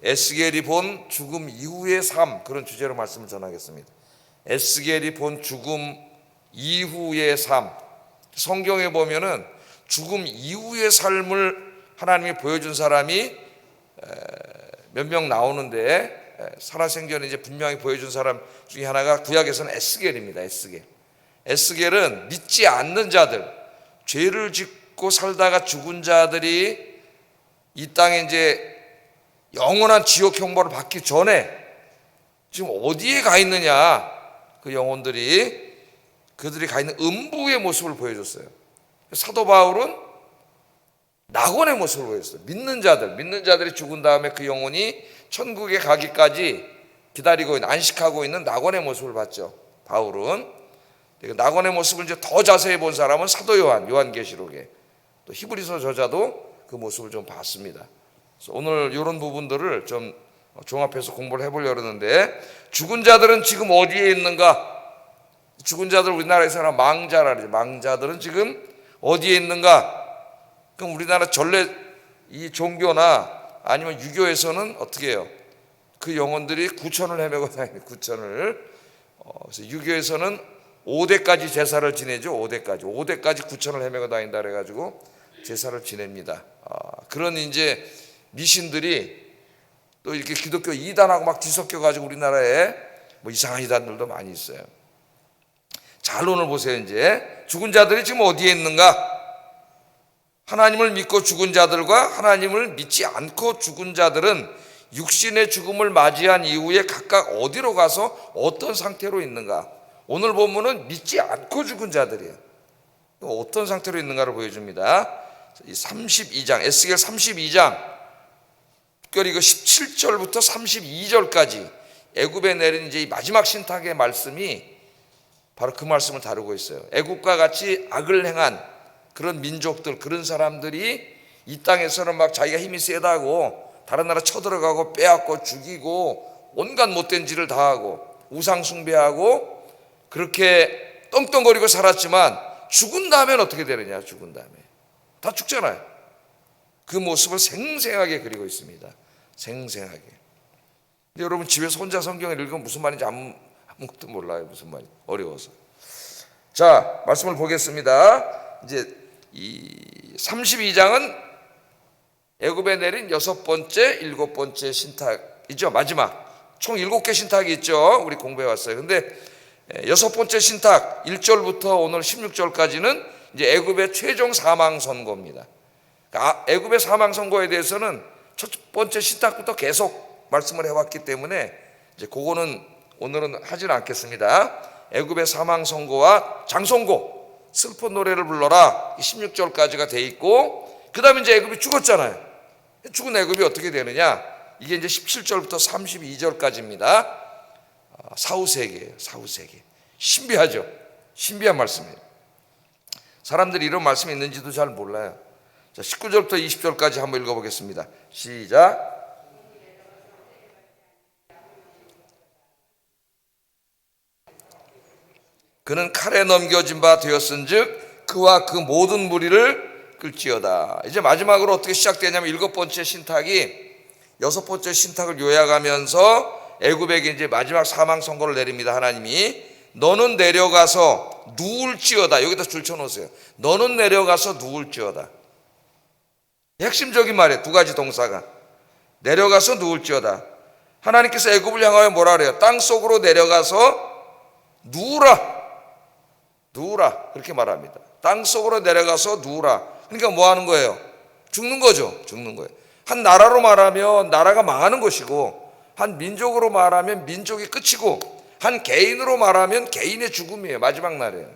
에스겔이 본 죽음 이후의 삶, 그런 주제로 말씀을 전하겠습니다. 에스겔이 본 죽음 이후의 삶. 성경에 보면은 죽음 이후의 삶을 하나님이 보여준 사람이 몇 명 나오는데, 살아생전에 이제 분명히 보여준 사람 중에 하나가 구약에서는 에스겔입니다. 에스겔은 믿지 않는 자들, 죄를 짓고 살다가 죽은 자들이 이 땅에 이제 영원한 지옥 형벌을 받기 전에 지금 어디에 가 있느냐, 그 영혼들이, 그들이 가 있는 음부의 모습을 보여줬어요. 사도 바울은 낙원의 모습을 보였어요. 믿는 자들이 죽은 다음에 그 영혼이 천국에 가기까지 기다리고 있는, 안식하고 있는 낙원의 모습을 봤죠. 바울은 낙원의 모습을 이제 더 자세히 본 사람은 사도 요한계시록에, 또 히브리서 저자도 그 모습을 좀 봤습니다. 그래서 오늘 이런 부분들을 좀 종합해서 공부를 해보려고 하는데, 죽은 자들은 지금 어디에 있는가? 죽은 자들 우리나라에서는 망자라 그러죠. 망자들은 지금 어디에 있는가? 그럼 우리나라 전래 이 종교나 아니면 유교에서는 어떻게 해요? 그 영혼들이 구천을 헤매고 다니는, 구천을. 그래서 유교에서는 5대까지 제사를 지내죠. 5대까지 구천을 헤매고 다닌다 그래가지고 제사를 지냅니다. 그런 이제 미신들이 또 이렇게 기독교 이단하고 막 뒤섞여가지고 우리나라에 뭐 이상한 이단들도 많이 있어요. 잘 오늘 보세요. 이제 죽은 자들이 지금 어디에 있는가? 하나님을 믿고 죽은 자들과 하나님을 믿지 않고 죽은 자들은 육신의 죽음을 맞이한 이후에 각각 어디로 가서 어떤 상태로 있는가? 오늘 본문은 믿지 않고 죽은 자들이에요. 어떤 상태로 있는가를 보여줍니다. 이 32장, 에스겔 32장, 특별히 그 17절부터 32절까지 애굽에 내린 이제 이 마지막 신탁의 말씀이 바로 그 말씀을 다루고 있어요. 애굽과 같이 악을 행한 그런 민족들, 그런 사람들이 이 땅에서는 막 자기가 힘이 세다고 다른 나라 쳐들어가고 빼앗고 죽이고 온갖 못된 짓을 다 하고 우상 숭배하고 그렇게 떵떵거리고 살았지만, 죽은 다음엔 어떻게 되느냐? 죽은 다음에 다 죽잖아요. 그 모습을 생생하게 그리고 있습니다. 생생하게. 근데 여러분 집에서 혼자 성경을 읽으면 무슨 말인지 아무것도 몰라요. 무슨 말인지 어려워서. 자, 말씀을 보겠습니다. 이제 이 32장은 애굽에 내린 6번째, 7번째 신탁이죠. 마지막 총 7개 신탁이 있죠. 우리 공부해 왔어요. 근데 6번째 신탁 1절부터 오늘 16절까지는 이제 애굽의 최종 사망 선고입니다. 그러니까 애굽의 사망 선고에 대해서는 첫 번째 신탁부터 계속 말씀을 해왔기 때문에 이제 그거는 오늘은 하지는 않겠습니다. 애굽의 사망 선고와 장선고, 슬픈 노래를 불러라, 16절까지가 돼 있고, 그 다음에 이제 애굽이 죽었잖아요. 죽은 애굽이 어떻게 되느냐? 이게 이제 17절부터 32절까지입니다. 사후세계예요. 사후세계. 신비하죠. 신비한 말씀이에요. 사람들이 이런 말씀이 있는지도 잘 몰라요. 자, 19절부터 20절까지 한번 읽어보겠습니다. 시작. 그는 칼에 넘겨진 바 되었은즉 그와 그 모든 무리를 끌지어다. 이제 마지막으로 어떻게 시작되냐면 7번째 신탁이 6번째 신탁을 요약하면서 애굽에게 이제 마지막 사망 선고를 내립니다. 하나님이 너는 내려가서 누울지어다. 여기다 줄 쳐놓으세요. 너는 내려가서 누울지어다. 핵심적인 말이에요. 두 가지 동사가. 내려가서 누울지어다. 하나님께서 애굽을 향하여 뭐라 그래요? 땅 속으로 내려가서 누우라. 누우라. 그렇게 말합니다. 땅 속으로 내려가서 누우라. 그러니까 뭐 하는 거예요? 죽는 거죠. 죽는 거예요. 한 나라로 말하면 나라가 망하는 것이고, 한 민족으로 말하면 민족이 끝이고, 한 개인으로 말하면 개인의 죽음이에요. 마지막 날이에요.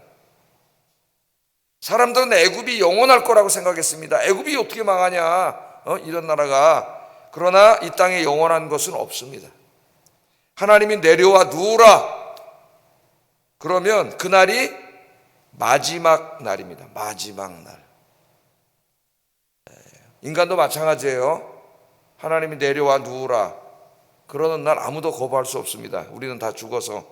사람들은 애굽이 영원할 거라고 생각했습니다. 애굽이 어떻게 망하냐? 이런 나라가. 그러나 이 땅에 영원한 것은 없습니다. 하나님이 내려와 누우라. 그러면 그날이 마지막 날입니다. 마지막 날. 인간도 마찬가지예요. 하나님이 내려와 누우라. 그러는 날 아무도 거부할 수 없습니다. 우리는 다 죽어서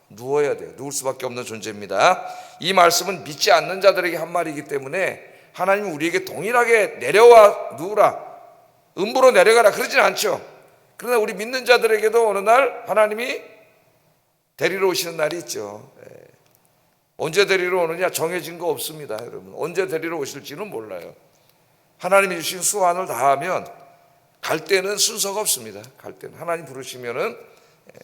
누워야 돼요. 누울 수밖에 없는 존재입니다. 이 말씀은 믿지 않는 자들에게 한 말이기 때문에 하나님은 우리에게 동일하게 내려와 누우라. 음부로 내려가라 그러진 않죠. 그러나 우리 믿는 자들에게도 어느 날 하나님이 데리러 오시는 날이 있죠. 언제 데리러 오느냐 정해진 거 없습니다. 여러분 언제 데리러 오실지는 몰라요. 하나님이 주신 수완을 다하면 갈 때는 순서가 없습니다. 갈 때는 하나님 부르시면은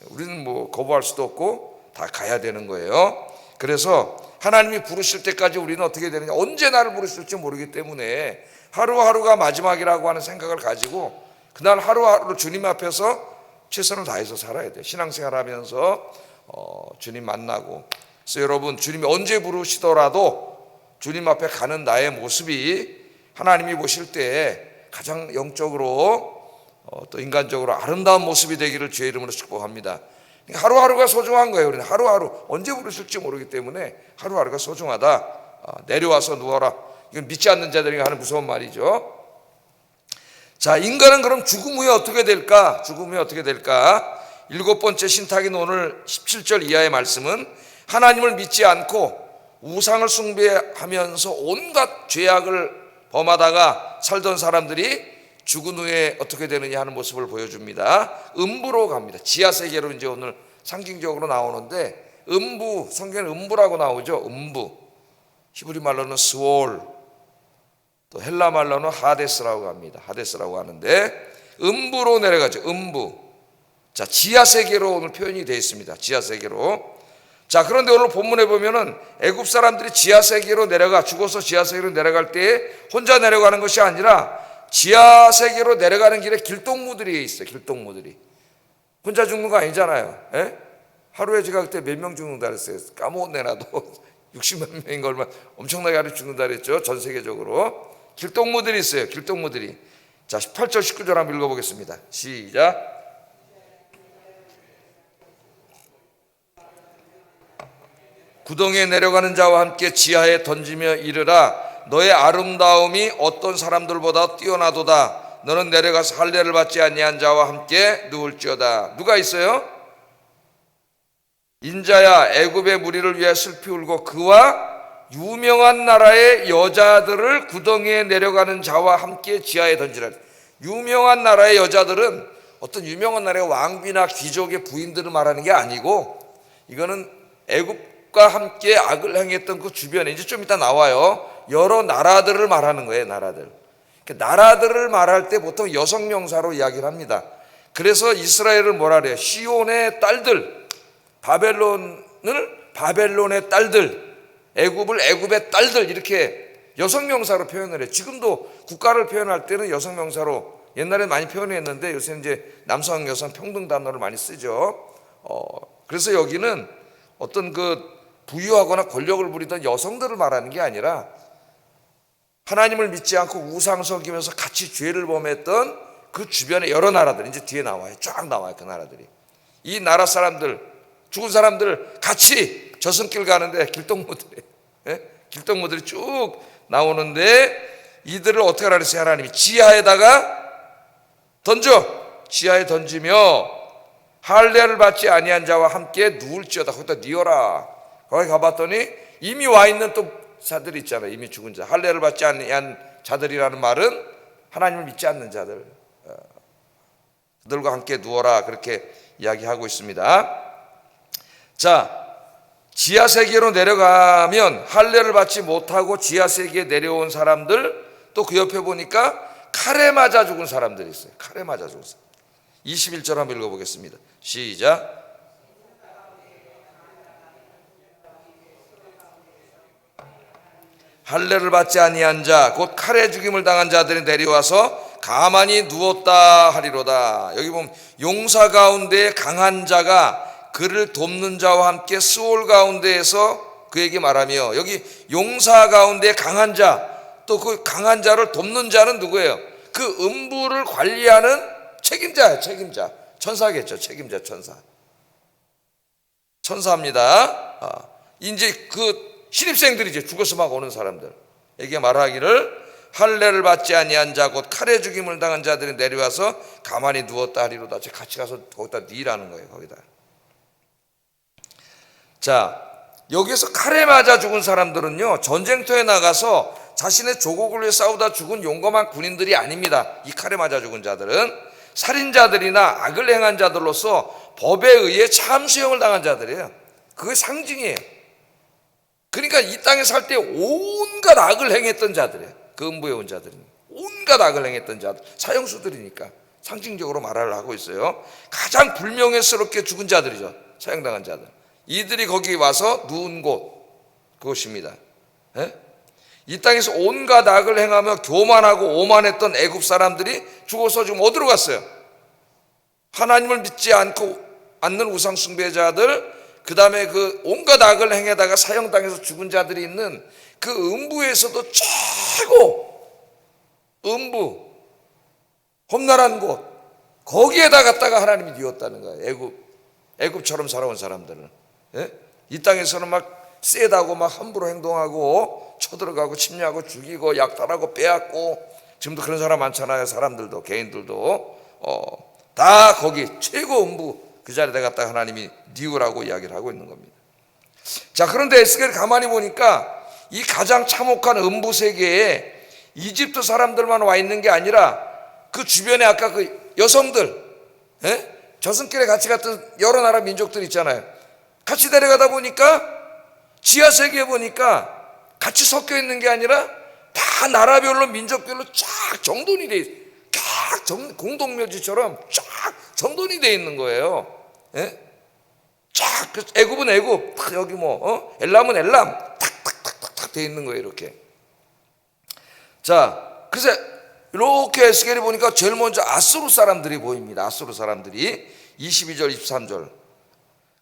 우리는 뭐 거부할 수도 없고 다 가야 되는 거예요. 그래서 하나님이 부르실 때까지 우리는 어떻게 되느냐, 언제 나를 부르실지 모르기 때문에 하루하루가 마지막이라고 하는 생각을 가지고 그날 하루하루 주님 앞에서 최선을 다해서 살아야 돼요. 신앙생활 하면서 주님 만나고. 그래서 여러분 주님이 언제 부르시더라도 주님 앞에 가는 나의 모습이 하나님이 보실 때 가장 영적으로 또 인간적으로 아름다운 모습이 되기를 주의 이름으로 축복합니다. 하루하루가 소중한 거예요. 우리는 하루하루 언제 부르실지 모르기 때문에 하루하루가 소중하다. 내려와서 누워라. 이건 믿지 않는 자들에게 하는 무서운 말이죠. 자, 인간은 그럼 죽음 후에 어떻게 될까? 죽음 후에 어떻게 될까? 7번째 신탁인 오늘 17절 이하의 말씀은 하나님을 믿지 않고 우상을 숭배하면서 온갖 죄악을 범하다가 살던 사람들이 죽은 후에 어떻게 되느냐 하는 모습을 보여줍니다. 음부로 갑니다. 지하세계로 이제 오늘 상징적으로 나오는데, 음부, 성경에 음부라고 나오죠. 음부. 히브리 말로는 스월, 또 헬라 말로는 하데스라고 합니다. 하데스라고 하는데 음부로 내려가죠. 음부. 자, 지하세계로 오늘 표현이 되어 있습니다. 지하세계로. 자, 그런데 오늘 본문에 보면은 애굽 사람들이 지하세계로 내려가, 죽어서 지하세계로 내려갈 때 혼자 내려가는 것이 아니라 지하세계로 내려가는 길에 길동무들이 있어요. 길동무들이. 혼자 죽는 거 아니잖아요. 에? 하루에 제가 그때 몇 명 죽는다 그랬어요. 까먹었네 나도. 60만 명인 걸만 엄청나게 하루 죽는다 그랬죠. 전 세계적으로. 길동무들이 있어요. 길동무들이. 자, 18절 19절 한번 읽어보겠습니다. 시작. 구덩이에 내려가는 자와 함께 지하에 던지며 이르라, 너의 아름다움이 어떤 사람들보다 뛰어나도다. 너는 내려가서 할례를 받지 아니한 자와 함께 누울지어다. 누가 있어요? 인자야, 애굽의 무리를 위해 슬피 울고 그와 유명한 나라의 여자들을 구덩이에 내려가는 자와 함께 지하에 던지라. 유명한 나라의 여자들은 어떤 유명한 나라의 왕비나 귀족의 부인들을 말하는 게 아니고, 이거는 애굽과 함께 악을 행했던 그 주변에 이제 좀 이따 나와요. 여러 나라들을 말하는 거예요. 나라들을 말할 때 보통 여성 명사로 이야기를 합니다. 그래서 이스라엘을 뭐라 그래요? 시온의 딸들, 바벨론을 바벨론의 딸들, 애굽을 애굽의 딸들, 이렇게 여성 명사로 표현을 해요. 지금도 국가를 표현할 때는 여성 명사로 옛날에 많이 표현했는데 요새 이제 남성 여성 평등 단어를 많이 쓰죠. 그래서 여기는 어떤 그 부유하거나 권력을 부리던 여성들을 말하는 게 아니라 하나님을 믿지 않고 우상 섬기면서 같이 죄를 범했던 그 주변의 여러 나라들, 이제 뒤에 나와요. 쫙 나와요. 그 나라들이. 이 나라 사람들, 죽은 사람들 같이 저승길 가는데 길동무들이 쭉 나오는데, 이들을 어떻게 하라 그랬어요? 하나님이 지하에다가 던져. 지하에 던지며 할례를 받지 아니한 자와 함께 누울지어다. 거기다 뉘어라. 거기 가봤더니 이미 와 있는 또 자들이 있잖아요. 이미 죽은 자. 할례를 받지 아니한 자들이라는 말은 하나님을 믿지 않는 자들, 그들과 함께 누워라, 그렇게 이야기하고 있습니다. 자, 지하세계로 내려가면 할례를 받지 못하고 지하세계에 내려온 사람들, 또 그 옆에 보니까 칼에 맞아 죽은 사람들이 있어요. 칼에 맞아 죽은 사람. 21절 한번 읽어보겠습니다. 시작. 할례를 받지 아니한 자, 곧 칼에 죽임을 당한 자들이 내려와서 가만히 누웠다 하리로다. 여기 보면 용사 가운데 강한 자가 그를 돕는 자와 함께 스올 가운데에서 그에게 말하며, 여기 용사 가운데 강한 자, 또 그 강한 자를 돕는 자는 누구예요? 그 음부를 관리하는 책임자예요. 책임자. 천사겠죠. 책임자, 천사입니다. 이제 그 신입생들이죠. 죽어서 막 오는 사람들에게 말하기를, 할례를 받지 아니한 자 곧 칼에 죽임을 당한 자들이 내려와서 가만히 누웠다 하리로다. 같이 가서 거기다 뉘라는 거예요. 거기다. 자, 여기서 칼에 맞아 죽은 사람들은요, 전쟁터에 나가서 자신의 조국을 위해 싸우다 죽은 용감한 군인들이 아닙니다. 이 칼에 맞아 죽은 자들은 살인자들이나 악을 행한 자들로서 법에 의해 참수형을 당한 자들이에요. 그게 상징이에요. 그러니까 이 땅에 살 때 온갖 악을 행했던 자들이에요. 그 음부에 온 자들이 온갖 악을 행했던 자들, 사형수들이니까 상징적으로 말을 하고 있어요. 가장 불명예스럽게 죽은 자들이죠. 사형당한 자들. 이들이 거기 와서 누운 곳, 그것입니다. 예? 이 땅에서 온갖 악을 행하며 교만하고 오만했던 애굽 사람들이 죽어서 지금 어디로 갔어요? 하나님을 믿지 않는 우상 숭배자들, 그 다음에 그 온갖 악을 행에다가 사형당해서 죽은 자들이 있는 그 음부에서도 최고 음부 험난한 곳, 거기에다 갔다가 하나님이 뉘었다는 거예요. 애굽처럼 살아온 사람들은. 예? 이 땅에서는 막 세다고 막 함부로 행동하고 쳐들어가고 침략하고 죽이고 약탈하고 빼앗고, 지금도 그런 사람 많잖아요. 사람들도, 개인들도. 다 거기 최고 음부 그 자리에다 갔다가 하나님이 뉘우라고 이야기를 하고 있는 겁니다. 자, 그런데 에스겔을 가만히 보니까 이 가장 참혹한 음부 세계에 이집트 사람들만 와 있는 게 아니라 그 주변에 아까 그 여성들, 예? 저승길에 같이 갔던 여러 나라 민족들 있잖아요. 같이 데려가다 보니까 지하 세계에 보니까 같이 섞여 있는 게 아니라 다 나라별로 민족별로 쫙 정돈이 돼 있어요. 쫙 공동묘지처럼 쫙 정돈이 돼 있는 거예요. 예? 쫙 애굽은 애굽, 여기 뭐 엘람은 엘람, 탁탁탁탁 돼 있는 거예요. 이렇게. 자, 그래서 이렇게 에스겔이 보니까 제일 먼저 아수르 사람들이 보입니다. 아수르 사람들이 22절 23절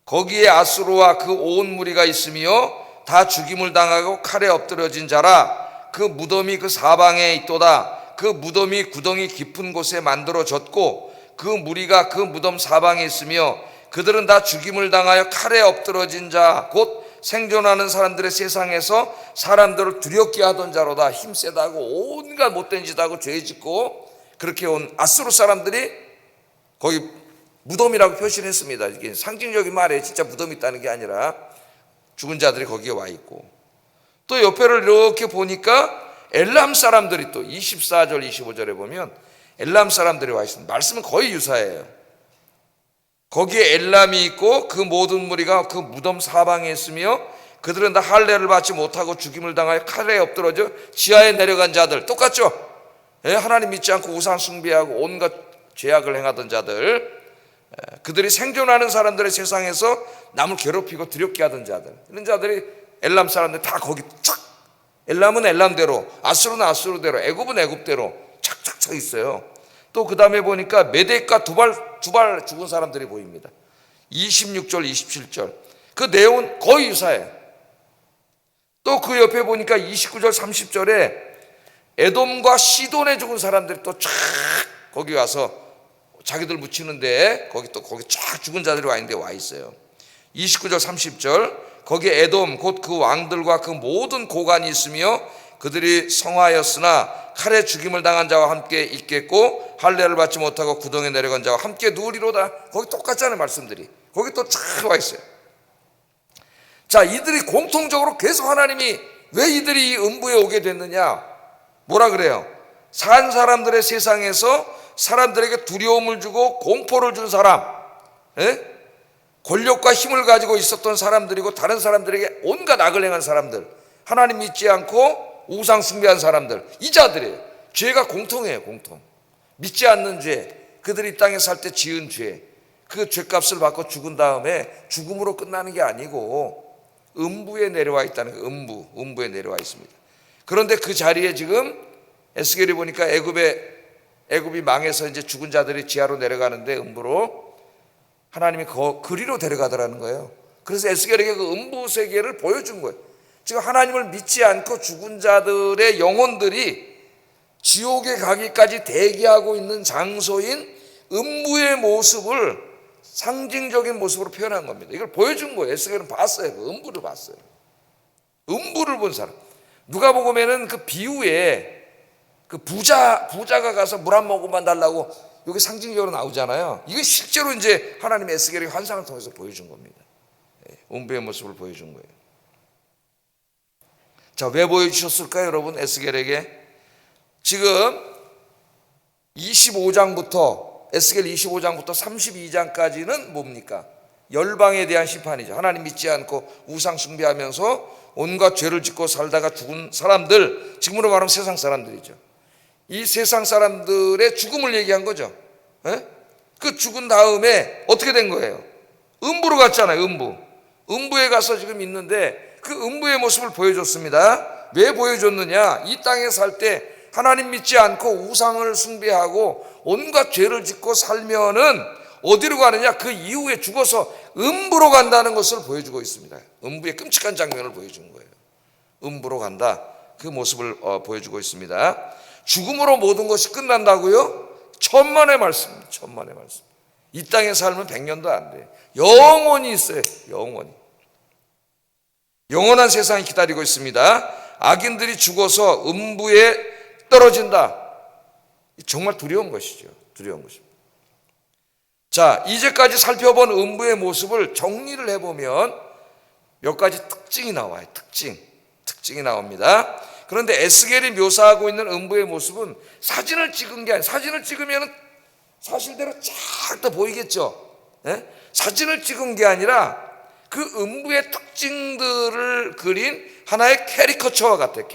거기에 아수르와 그 온 무리가 있으며 다 죽임을 당하고 칼에 엎드려진 자라. 그 무덤이 그 사방에 있도다. 그 무덤이 구덩이 깊은 곳에 만들어졌고 그 무리가 그 무덤 사방에 있으며 그들은 다 죽임을 당하여 칼에 엎드러진 자 곧 생존하는 사람들의 세상에서 사람들을 두렵게 하던 자로다. 힘세다고 온갖 못된 짓하고 죄 짓고 그렇게 온 아수르 사람들이 거기 무덤이라고 표시를 했습니다. 이게 상징적인 말이에요. 진짜 무덤이 있다는 게 아니라 죽은 자들이 거기에 와 있고, 또 옆에를 이렇게 보니까 엘람 사람들이 또 24절 25절에 보면 엘람 사람들이 와 있습니다. 말씀은 거의 유사해요. 거기에 엘람이 있고 그 모든 무리가 그 무덤 사방에 있으며 그들은 다 할례를 받지 못하고 죽임을 당하여 칼에 엎드러져 지하에 내려간 자들. 똑같죠? 예, 하나님 믿지 않고 우상 숭배하고 온갖 죄악을 행하던 자들, 그들이 생존하는 사람들의 세상에서 남을 괴롭히고 두렵게 하던 자들, 이런 자들이 엘람 사람들 다 거기 착, 엘람은 엘람대로, 아수르는 아수르대로, 애굽은 애굽대로 착착 쳐 있어요. 또 그 다음에 보니까 메덱과 두발 죽은 사람들이 보입니다. 26절 27절 그 내용은 거의 유사해요. 또 그 옆에 보니까 29절 30절에 에돔과 시돈에 죽은 사람들이 또 쫙 거기 와서 자기들 묻히는데 거기 쫙 죽은 자들이 와 있는데 와 있어요. 29절 30절 거기에 에돔 곧 그 왕들과 그 모든 고관이 있으며 그들이 성하였으나 칼에 죽임을 당한 자와 함께 있겠고 할례를 받지 못하고 구덩이에 내려간 자와 함께 누우리로다. 거기 똑같잖아요. 말씀들이 거기 또 쫙 와 있어요. 자, 이들이 공통적으로 계속 하나님이 왜 이들이 이 음부에 오게 됐느냐, 뭐라 그래요? 산 사람들의 세상에서 사람들에게 두려움을 주고 공포를 준 사람, 권력과 힘을 가지고 있었던 사람들이고 다른 사람들에게 온갖 악을 행한 사람들, 하나님 믿지 않고 우상 숭배한 사람들, 이 자들이에요. 죄가 공통해요. 공통. 믿지 않는 죄, 그들이 이 땅에 살 때 지은 죄, 그 죄값을 받고 죽은 다음에 죽음으로 끝나는 게 아니고 음부에 내려와 있다는 거예요. 음부에 내려와 있습니다. 그런데 그 자리에 지금 에스겔이 보니까 애굽이 망해서 이제 죽은 자들이 지하로 내려가는데 음부로 하나님이 그리로 데려가더라는 거예요. 그래서 에스겔에게 그 음부 세계를 보여준 거예요. 지금 하나님을 믿지 않고 죽은 자들의 영혼들이 지옥에 가기까지 대기하고 있는 장소인 음부의 모습을 상징적인 모습으로 표현한 겁니다. 이걸 보여준 거예요. 에스겔은 봤어요. 그 음부를 봤어요. 음부를 본 사람. 누가복음에는 그 비유에 그 부자가 가서 물 한 모금만 달라고 여기 상징적으로 나오잖아요. 이게 실제로 이제 하나님 에스겔의 환상을 통해서 보여준 겁니다. 음부의 모습을 보여준 거예요. 자, 왜 보여주셨을까요, 여러분? 에스겔에게 지금 25장부터 에스겔 25장부터 32장까지는 뭡니까? 열방에 대한 심판이죠. 하나님 믿지 않고 우상 숭배하면서 온갖 죄를 짓고 살다가 죽은 사람들, 지금으로 말하면 세상 사람들이죠. 이 세상 사람들의 죽음을 얘기한 거죠. 에? 그 죽은 다음에 어떻게 된 거예요? 음부로 갔잖아요. 음부에 가서 지금 있는데 그 음부의 모습을 보여줬습니다. 왜 보여줬느냐? 이 땅에 살 때 하나님 믿지 않고 우상을 숭배하고 온갖 죄를 짓고 살면은 어디로 가느냐? 그 이후에 죽어서 음부로 간다는 것을 보여주고 있습니다. 음부의 끔찍한 장면을 보여준 거예요. 음부로 간다. 그 모습을 보여주고 있습니다. 죽음으로 모든 것이 끝난다고요? 천만의 말씀입니다. 천만의 말씀. 이 땅에 살면 100년도 안 돼요. 영원히 있어요. 영원히. 영원한 세상이 기다리고 있습니다. 악인들이 죽어서 음부에 떨어진다. 정말 두려운 것이죠. 두려운 것입니다. 자, 이제까지 살펴본 음부의 모습을 정리를 해보면 몇 가지 특징이 나와요. 특징이 나옵니다. 그런데 에스겔이 묘사하고 있는 음부의 모습은 사진을 찍은 게 아니에요. 사진을 찍으면 사실대로 쫙 다 보이겠죠. 네? 사진을 찍은 게 아니라 그 음부의 특징들을 그린 하나의 캐리커처와 같아요.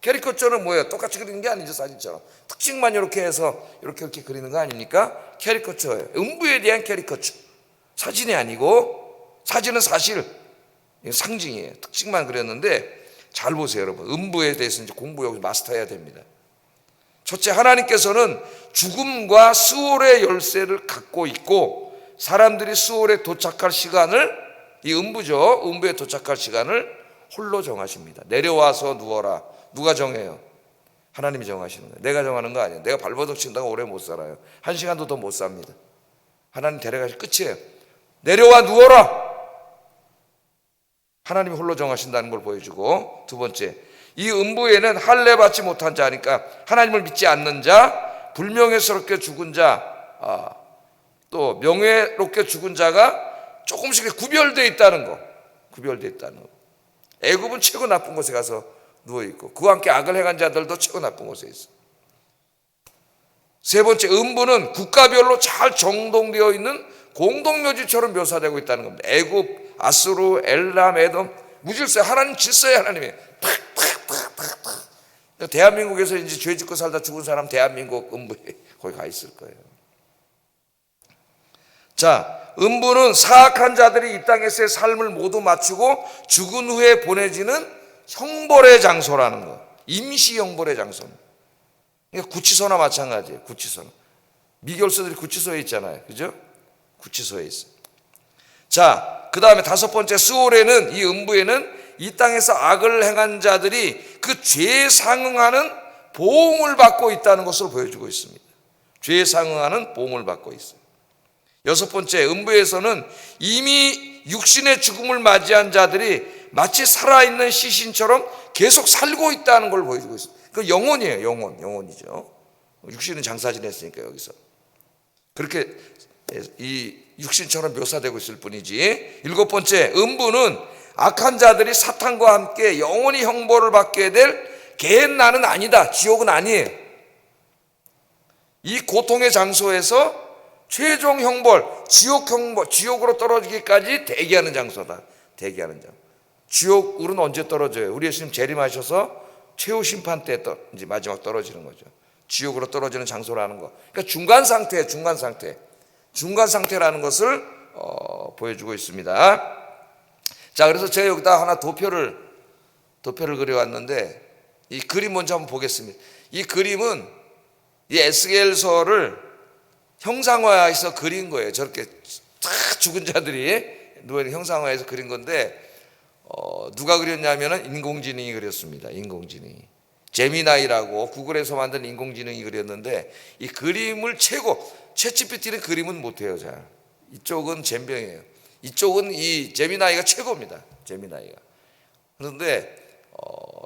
캐리커처는 뭐예요? 똑같이 그리는 게 아니죠. 사진처럼 특징만 이렇게 해서 이렇게 그리는 거 아닙니까? 캐리커처예요. 음부에 대한 캐리커처. 사진이 아니고, 사진은 사실 상징이에요. 특징만 그렸는데 잘 보세요, 여러분. 음부에 대해서 이제 공부 여기 마스터해야 됩니다. 첫째, 하나님께서는 죽음과 스올의 열쇠를 갖고 있고 사람들이 스올에 도착할 시간을, 이 음부죠, 음부에 도착할 시간을 홀로 정하십니다. 내려와서 누워라. 누가 정해요? 하나님이 정하시는 거예요. 내가 정하는 거 아니에요. 내가 발버둥 친다고 오래 못 살아요. 1시간도 더 못 삽니다. 하나님 데려가시 끝이에요. 내려와 누워라. 하나님이 홀로 정하신다는 걸 보여주고, 두 번째, 이 음부에는 할례 받지 못한 자니까 하나님을 믿지 않는 자, 불명예스럽게 죽은 자, 또 명예롭게 죽은 자가 조금씩 구별되어 있다는 거. 애굽은 최고 나쁜 곳에 가서 누워있고 그와 함께 악을 행한 자들도 최고 나쁜 곳에 있어. 세 번째, 음부는 국가별로 잘 정돈되어 있는 공동묘지처럼 묘사되고 있다는 겁니다. 애굽, 아수르, 엘람, 에돔, 무질서, 하나님 질서예요. 하나님이 탁탁탁탁탁. 대한민국에서 이제 죄 짓고 살다 죽은 사람 대한민국 음부에 거기 가 있을 거예요. 자, 음부는 사악한 자들이 이 땅에서의 삶을 모두 마치고 죽은 후에 보내지는 형벌의 장소라는 거. 임시 형벌의 장소입니다. 그러니까 구치소나 마찬가지예요. 구치소나. 미결소들이 구치소에 있잖아요. 그죠? 구치소에 있어요. 자, 그 다음에 다섯 번째, 스올에는, 이 음부에는 이 땅에서 악을 행한 자들이 그 죄에 상응하는 보응을 받고 있다는 것을 보여주고 있습니다. 죄에 상응하는 보응을 받고 있어요. 여섯 번째, 음부에서는 이미 육신의 죽음을 맞이한 자들이 마치 살아있는 시신처럼 계속 살고 있다는 걸 보여주고 있어요. 그 영혼이에요. 영혼이죠. 육신은 장사지냈으니까 여기서 그렇게 이 육신처럼 묘사되고 있을 뿐이지. 일곱 번째, 음부는 악한 자들이 사탄과 함께 영원히 형벌을 받게 될 겟나는 아니다. 지옥은 아니에요. 이 고통의 장소에서 최종 형벌, 지옥으로 떨어지기까지 대기하는 장소다. 대기하는 장소. 지옥으로는 언제 떨어져요? 우리 예수님 재림하셔서 최후 심판 때 이제 마지막 떨어지는 거죠. 지옥으로 떨어지는 장소라는 거. 그러니까 중간 상태라는 것을 보여주고 있습니다. 자, 그래서 제가 여기다 하나 도표를 그려왔는데, 이 그림 먼저 한번 보겠습니다. 이 그림은 이 에스겔서를 형상화해서 그린 거예요. 저렇게 다 죽은 자들이 누워있는 형상화해서 그린 건데, 누가 그렸냐면은 인공지능이 그렸습니다. 인공지능이. 제미나이라고 구글에서 만든 인공지능이 그렸는데, 이 그림을 챗GPT는 그림은 못해요. 잘. 이쪽은 젬병이에요. 이쪽은 이 제미나이가 최고입니다. 제미나이가. 그런데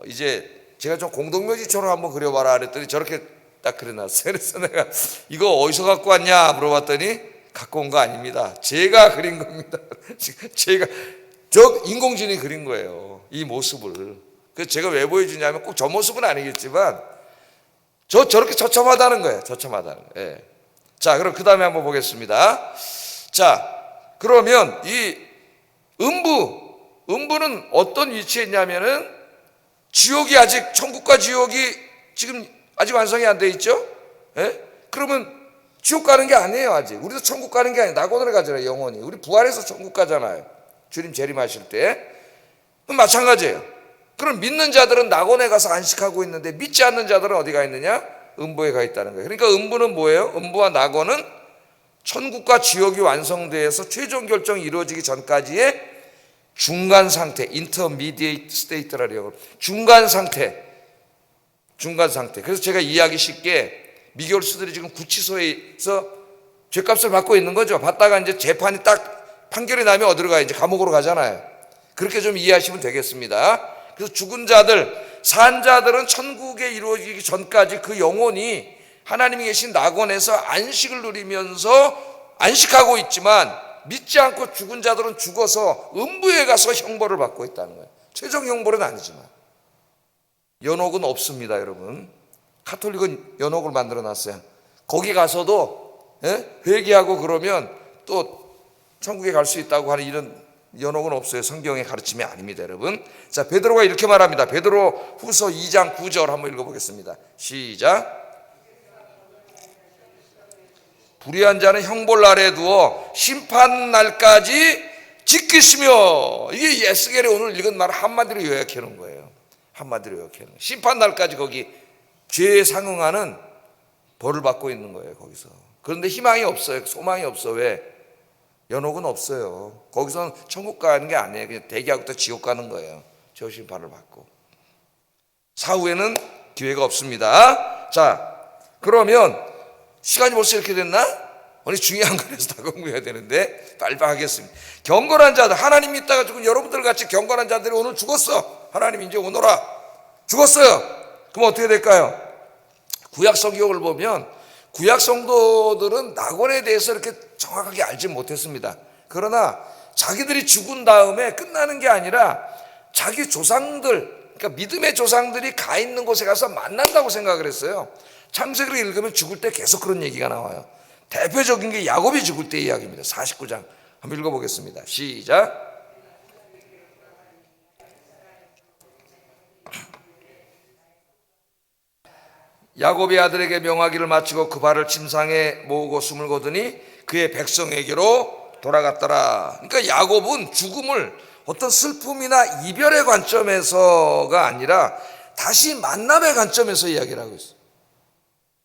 이제 제가 좀 공동묘지처럼 한번 그려봐라 그랬더니 저렇게 딱 그려놨어요. 그래서 내가 이거 어디서 갖고 왔냐 물어봤더니 갖고 온 거 아닙니다. 제가 그린 겁니다. 제가 저 인공지능이 그린 거예요. 이 모습을. 그래서 제가 왜 보여주냐면 꼭 저 모습은 아니겠지만 저렇게 처참하다는 거예요. 처참하다는 거예요. 예. 자, 그럼 그 다음에 한번 보겠습니다. 자, 그러면 이 음부는 어떤 위치에 있냐면은 지옥이 아직, 천국과 지옥이 지금 아직 완성이 안 돼 있죠? 예? 그러면 지옥 가는 게 아니에요, 아직. 우리도 천국 가는 게 아니에요. 낙원으로 가잖아요, 영원히. 우리 부활해서 천국 가잖아요. 주님 재림하실 때. 마찬가지예요. 그럼 믿는 자들은 낙원에 가서 안식하고 있는데 믿지 않는 자들은 어디 가 있느냐? 음부에 가 있다는 거예요. 그러니까 음부는 뭐예요? 음부와 낙원은 천국과 지옥이 완성돼서 최종 결정이 이루어지기 전까지의 중간 상태, intermediate state라 그래요. 중간 상태. 그래서 제가 이해하기 쉽게 미결수들이 지금 구치소에서 죄값을 받고 있는 거죠. 받다가 이제 재판이 딱 판결이 나면 어디로 가요? 이제 감옥으로 가잖아요. 그렇게 좀 이해하시면 되겠습니다. 그래서 죽은 자들, 산 자들은 천국에 이루어지기 전까지 그 영혼이 하나님이 계신 낙원에서 안식을 누리면서 안식하고 있지만 믿지 않고 죽은 자들은 죽어서 음부에 가서 형벌을 받고 있다는 거예요. 최종 형벌은 아니지만. 연옥은 없습니다, 여러분. 카톨릭은 연옥을 만들어 놨어요. 거기 가서도 회개하고 그러면 또 천국에 갈 수 있다고 하는 이런 연옥은 없어요. 성경의 가르침이 아닙니다, 여러분. 자, 베드로가 이렇게 말합니다. 베드로 후서 2장 9절 한번 읽어보겠습니다. 시작. 불의한 자는 형벌 아래에 두어 심판 날까지 지키시며, 이게 에스겔이 오늘 읽은 말을 한마디로 요약해 놓은 거예요. 한마디로 요약해 놓은 거예요. 심판 날까지 거기 죄에 상응하는 벌을 받고 있는 거예요, 거기서. 그런데 희망이 없어요. 소망이 없어. 왜? 연옥은 없어요. 거기서는 천국 가는 게 아니에요. 그냥 대기하고 또 지옥 가는 거예요. 저 심판을 받고. 사후에는 기회가 없습니다. 자, 그러면 시간이 벌써 이렇게 됐나? 오늘 중요한 거라서 다 공부해야 되는데 빨리 하겠습니다. 경건한 자들, 하나님 믿다가 지금 여러분들 같이 경건한 자들이 오늘 죽었어. 하나님 이제 오너라. 죽었어요. 그럼 어떻게 될까요? 구약 성경을 보면 구약 성도들은 낙원에 대해서 이렇게 정확하게 알지 못했습니다. 그러나 자기들이 죽은 다음에 끝나는 게 아니라 자기 조상들, 그러니까 믿음의 조상들이 가 있는 곳에 가서 만난다고 생각을 했어요. 창세기를 읽으면 죽을 때 계속 그런 얘기가 나와요. 대표적인 게 야곱이 죽을 때 이야기입니다. 49장 한번 읽어보겠습니다. 시작. 야곱이 아들에게 명하기를 마치고 그 발을 침상에 모으고 숨을 거두니 그의 백성에게로 돌아갔더라. 그러니까 야곱은 죽음을 어떤 슬픔이나 이별의 관점에서가 아니라 다시 만남의 관점에서 이야기를 하고 있어요.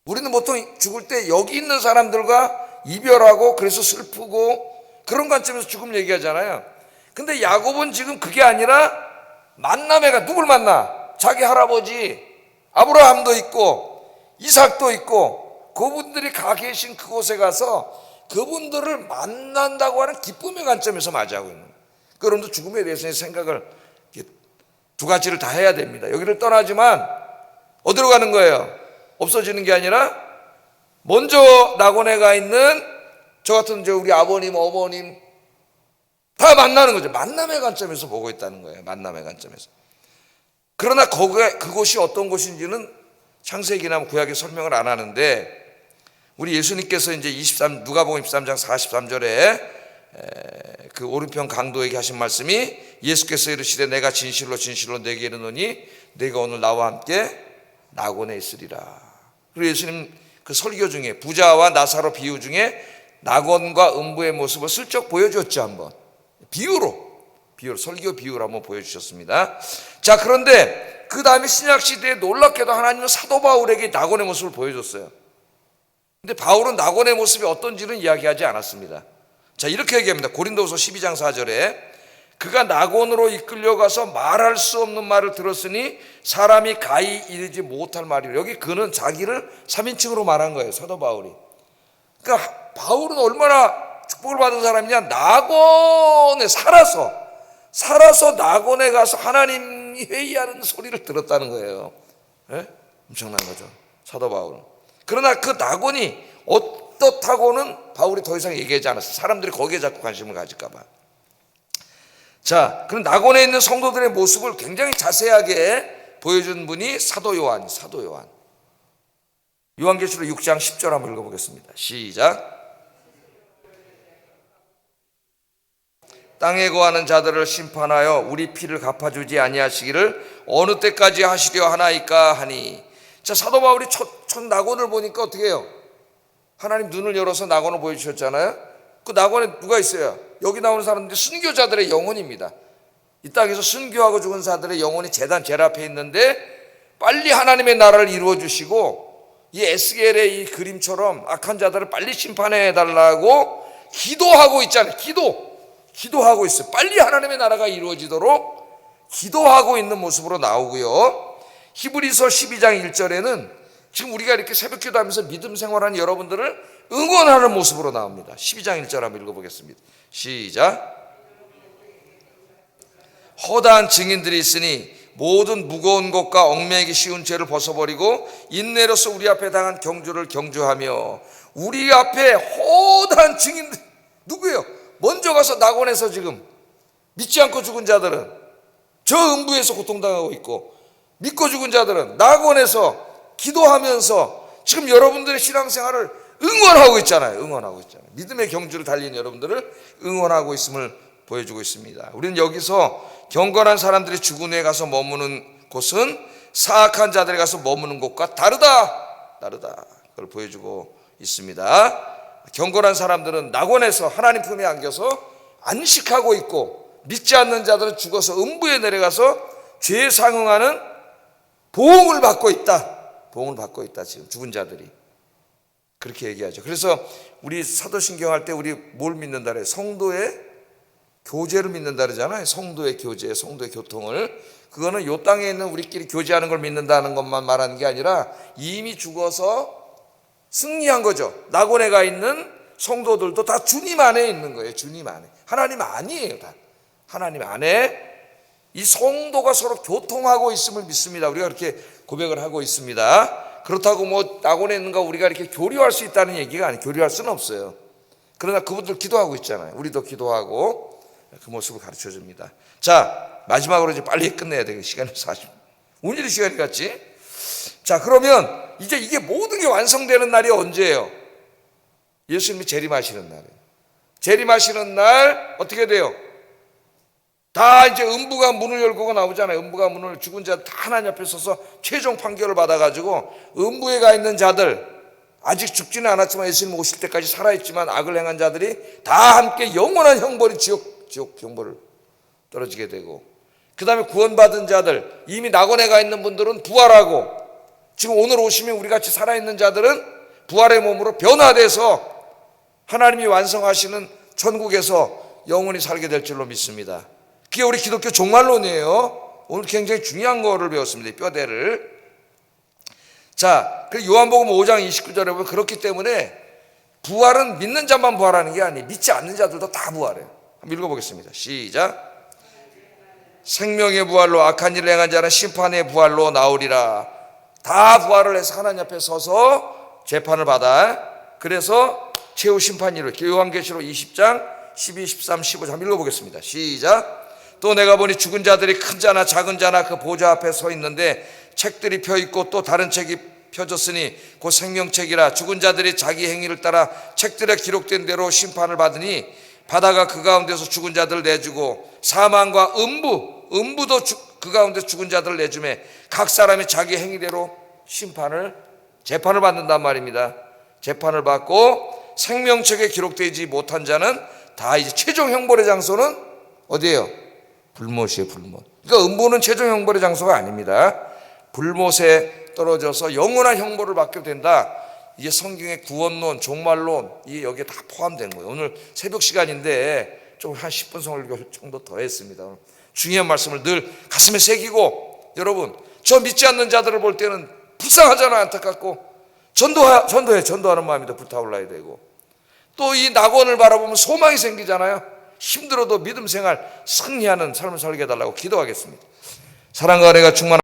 우리는 보통 죽을 때 여기 있는 사람들과 이별하고 그래서 슬프고 그런 관점에서 죽음 얘기하잖아요. 근데 야곱은 지금 그게 아니라 만남에가, 누굴 만나? 자기 할아버지 아브라함도 있고 이삭도 있고 그분들이 가 계신 그곳에 가서 그분들을 만난다고 하는 기쁨의 관점에서 맞이하고 있는 거예요. 그럼도 죽음에 대해서 생각을 두 가지를 다 해야 됩니다. 여기를 떠나지만 어디로 가는 거예요? 없어지는 게 아니라 먼저 낙원에 가 있는 저 같은 우리 아버님, 어머님 다 만나는 거죠. 만남의 관점에서 보고 있다는 거예요. 만남의 관점에서. 그러나 그곳이 어떤 곳인지는 창세기나 구약에 설명을 안 하는데 우리 예수님께서 이제 누가복음 23장 43절에 그 오른편 강도에게 하신 말씀이 예수께서 이르시되 내가 진실로 진실로 내게 이르노니 내가 오늘 나와 함께 낙원에 있으리라. 그리고 예수님 그 설교 중에 부자와 나사로 비유 중에 낙원과 음부의 모습을 슬쩍 보여줬죠. 한번 비유로 설교 비유로 한번 보여주셨습니다. 자, 그런데 그 다음에 신약시대에 놀랍게도 하나님은 사도 바울에게 낙원의 모습을 보여줬어요. 근데 바울은 낙원의 모습이 어떤지는 이야기하지 않았습니다. 자, 이렇게 얘기합니다. 고린도후서 12장 4절에 그가 낙원으로 이끌려가서 말할 수 없는 말을 들었으니 사람이 가히 이르지 못할 말이라. 여기 그는 자기를 3인칭으로 말한 거예요, 사도 바울이. 그러니까 바울은 얼마나 축복을 받은 사람이냐? 낙원에 살아서 낙원에 가서 하나님이 회의하는 소리를 들었다는 거예요. 네? 엄청난 거죠, 사도 바울은. 그러나 그 낙원이 어떻다고는 바울이 더 이상 얘기하지 않았어요. 사람들이 거기에 자꾸 관심을 가질까 봐. 자, 그럼 낙원에 있는 성도들의 모습을 굉장히 자세하게 보여준 분이 사도 요한. 요한계시록 6장 10절 한번 읽어보겠습니다. 시작. 땅에 거하는 자들을 심판하여 우리 피를 갚아주지 아니하시기를 어느 때까지 하시려 하나이까 하니. 자, 사도 바울이 첫 낙원을 보니까 어떻게 해요? 하나님 눈을 열어서 낙원을 보여주셨잖아요. 그 낙원에 누가 있어요? 여기 나오는 사람들이 순교자들의 영혼입니다. 이 땅에서 순교하고 죽은 자들의 영혼이 제단 제일 앞에 있는데 빨리 하나님의 나라를 이루어 주시고 이 에스겔의 이 그림처럼 악한 자들을 빨리 심판해 달라고 기도하고 있잖아요. 기도하고 있어요. 빨리 하나님의 나라가 이루어지도록 기도하고 있는 모습으로 나오고요. 히브리서 12장 1절에는 지금 우리가 이렇게 새벽 기도하면서 믿음 생활하는 여러분들을 응원하는 모습으로 나옵니다. 12장 1절 한번 읽어보겠습니다. 시작. 허다한 증인들이 있으니 모든 무거운 것과 얽매이기 쉬운 죄를 벗어버리고 인내로서 우리 앞에 당한 경주를 경주하며. 우리 앞에 허다한 증인들 누구예요? 먼저 가서 낙원에서 지금 믿지 않고 죽은 자들은 저 음부에서 고통당하고 있고, 믿고 죽은 자들은 낙원에서 기도하면서 지금 여러분들의 신앙생활을 응원하고 있잖아요. 믿음의 경주를 달리는 여러분들을 응원하고 있음을 보여주고 있습니다. 우리는 여기서 경건한 사람들이 죽은 후에 가서 머무는 곳은 사악한 자들이 가서 머무는 곳과 다르다. 그걸 보여주고 있습니다. 경건한 사람들은 낙원에서 하나님 품에 안겨서 안식하고 있고, 믿지 않는 자들은 죽어서 음부에 내려가서 죄에 상응하는 보응을 받고 있다. 지금 죽은 자들이 그렇게 얘기하죠. 그래서 우리 사도신경 할 때 우리 뭘 믿는다 그래요? 성도의 교제를 믿는다 그러잖아요. 성도의 교제, 성도의 교통을. 그거는 이 땅에 있는 우리끼리 교제하는 걸 믿는다는 것만 말하는 게 아니라 이미 죽어서 승리한 거죠. 낙원에 가 있는 성도들도 다 주님 안에 있는 거예요. 주님 안에. 하나님 아니에요. 다 하나님 안에 이 성도가 서로 교통하고 있음을 믿습니다. 우리가 그렇게 고백을 하고 있습니다. 그렇다고 뭐 낙원에 있는가 우리가 이렇게 교류할 수 있다는 얘기가 아니에요. 교류할 수는 없어요. 그러나 그분들 기도하고 있잖아요. 우리도 기도하고 그 모습을 가르쳐 줍니다. 자, 마지막으로 이제 빨리 끝내야 돼요. 시간이 40. 오늘이 시간이 갔지? 자, 그러면 이제 이게 모든 게 완성되는 날이 언제예요? 예수님이 재림하시는 날이에요. 재림하시는 날 어떻게 돼요? 다 이제 음부가 문을 열고 나오잖아요. 음부가 문을 죽은 자들 다 하나님 앞에 서서 최종 판결을 받아가지고 음부에 가 있는 자들, 아직 죽지는 않았지만 예수님 오실 때까지 살아있지만 악을 행한 자들이 다 함께 영원한 형벌이 지옥 형벌을 떨어지게 되고, 그 다음에 구원받은 자들, 이미 낙원에 가 있는 분들은 부활하고, 지금 오늘 오시면 우리 같이 살아있는 자들은 부활의 몸으로 변화돼서 하나님이 완성하시는 천국에서 영원히 살게 될 줄로 믿습니다. 그게 우리 기독교 종말론이에요. 오늘 굉장히 중요한 거를 배웠습니다. 이 뼈대를. 자, 그 요한복음 5장 29절에 보면 그렇기 때문에 부활은 믿는 자만 부활하는 게 아니에요. 믿지 않는 자들도 다 부활해요. 한번 읽어보겠습니다. 시작. 생명의 부활로 악한 일을 행한 자는 심판의 부활로 나오리라. 다 부활을 해서 하나님 앞에 서서 재판을 받아. 그래서 최후 심판일로 요한계시록 20장 12, 13, 15절 한번 읽어보겠습니다. 시작. 또 내가 보니 죽은 자들이 큰 자나 작은 자나 그 보좌 앞에 서 있는데 책들이 펴있고 또 다른 책이 펴졌으니 곧 생명책이라. 죽은 자들이 자기 행위를 따라 책들에 기록된 대로 심판을 받으니 바다가 그 가운데서 죽은 자들을 내주고 사망과 음부도 그 가운데 죽은 자들을 내주매 각 사람이 자기 행위대로 재판을 받는단 말입니다. 재판을 받고 생명책에 기록되지 못한 자는 다 이제 최종 형벌의 장소는 어디예요? 불못이에요. 불못. 그러니까 음부는 최종 형벌의 장소가 아닙니다. 불못에 떨어져서 영원한 형벌을 받게 된다. 이게 성경의 구원론, 종말론, 이게 여기에 다 포함된 거예요. 오늘 새벽 시간인데 좀 한 10분 설교 정도 더 했습니다. 중요한 말씀을 늘 가슴에 새기고, 여러분, 저 믿지 않는 자들을 볼 때는 불쌍하잖아요. 안타깝고 전도하는 마음이 더 불타올라야 되고, 또 이 낙원을 바라보면 소망이 생기잖아요. 힘들어도 믿음 생활 승리하는 삶을 살게 해달라고 기도하겠습니다. 사랑과 은혜가 충만한